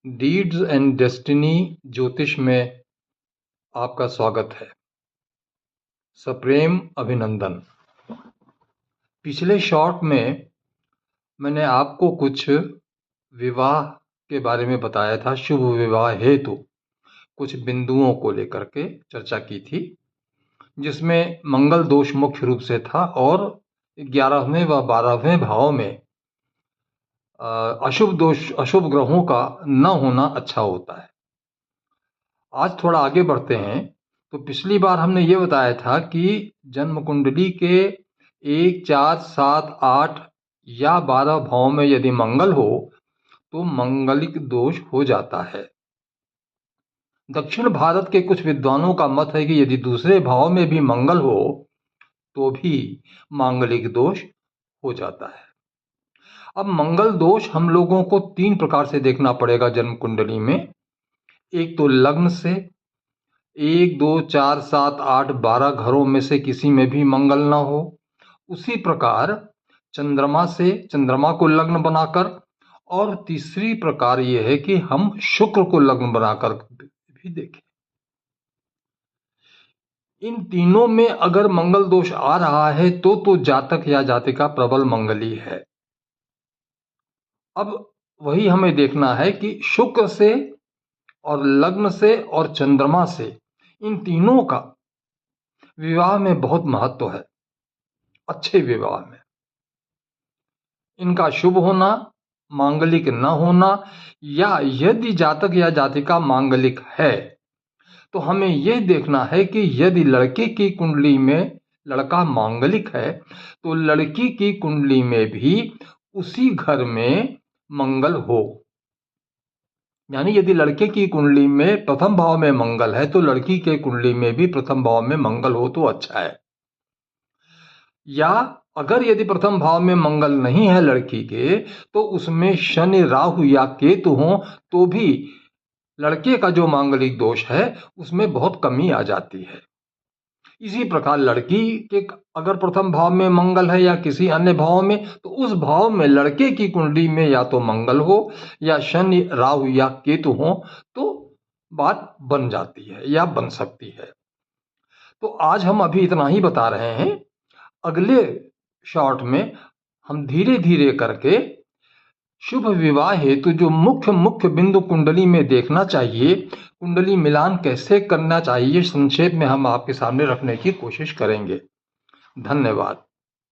Deeds and destiny ज्योतिष में आपका स्वागत है। सप्रेम अभिनंदन। पिछले शॉर्ट में मैंने आपको कुछ विवाह के बारे में बताया था, शुभ विवाह हेतु कुछ बिंदुओं को लेकर के चर्चा की थी, जिसमें मंगल दोष मुख्य रूप से था और 11वें व 12वें भाव में अशुभ दोष, अशुभ ग्रहों का न होना अच्छा होता है। आज थोड़ा आगे बढ़ते हैं। तो पिछली बार हमने ये बताया था कि जन्म कुंडली के 1, 4, 7, 8 या 12 भाव में यदि मंगल हो तो मंगलिक दोष हो जाता है। दक्षिण भारत के कुछ विद्वानों का मत है कि यदि दूसरे भाव में भी मंगल हो तो भी मांगलिक दोष हो जाता है। अब मंगल दोष हम लोगों को 3 प्रकार से देखना पड़ेगा जन्म कुंडली में। एक तो लग्न से, 1, 2, 4, 7, 8, 12 घरों में से किसी में भी मंगल ना हो। उसी प्रकार चंद्रमा से, चंद्रमा को लग्न बनाकर, और तीसरी प्रकार यह है कि हम शुक्र को लग्न बनाकर भी देखें। इन तीनों में अगर मंगल दोष आ रहा है तो जातक या जातिका प्रबल मंगली है। अब वही हमें देखना है कि शुक्र से और लग्न से और चंद्रमा से, इन तीनों का विवाह में बहुत महत्व है। अच्छे विवाह में इनका शुभ होना, मांगलिक न होना, या यदि जातक या जातिका मांगलिक है तो हमें यह देखना है कि यदि लड़के की कुंडली में लड़का मांगलिक है तो लड़की की कुंडली में भी उसी घर में मंगल हो। यानी यदि लड़के की कुंडली में प्रथम भाव में मंगल है तो लड़की के कुंडली में भी प्रथम भाव में मंगल हो तो अच्छा है। या अगर यदि प्रथम भाव में मंगल नहीं है लड़की के, तो उसमें शनि, राहु या केतु हो तो भी लड़के का जो मांगलिक दोष है उसमें बहुत कमी आ जाती है। इसी प्रकार लड़की के अगर प्रथम भाव में मंगल है या किसी अन्य भाव में, तो उस भाव में लड़के की कुंडली में या तो मंगल हो या शनि, राहु या केतु हो तो बात बन जाती है या बन सकती है। तो आज हम अभी इतना ही बता रहे हैं। अगले शॉर्ट में हम धीरे धीरे करके शुभ विवाह हेतु जो मुख्य बिंदु कुंडली में देखना चाहिए, कुंडली मिलान कैसे करना चाहिए, संक्षेप में हम आपके सामने रखने की कोशिश करेंगे। धन्यवाद।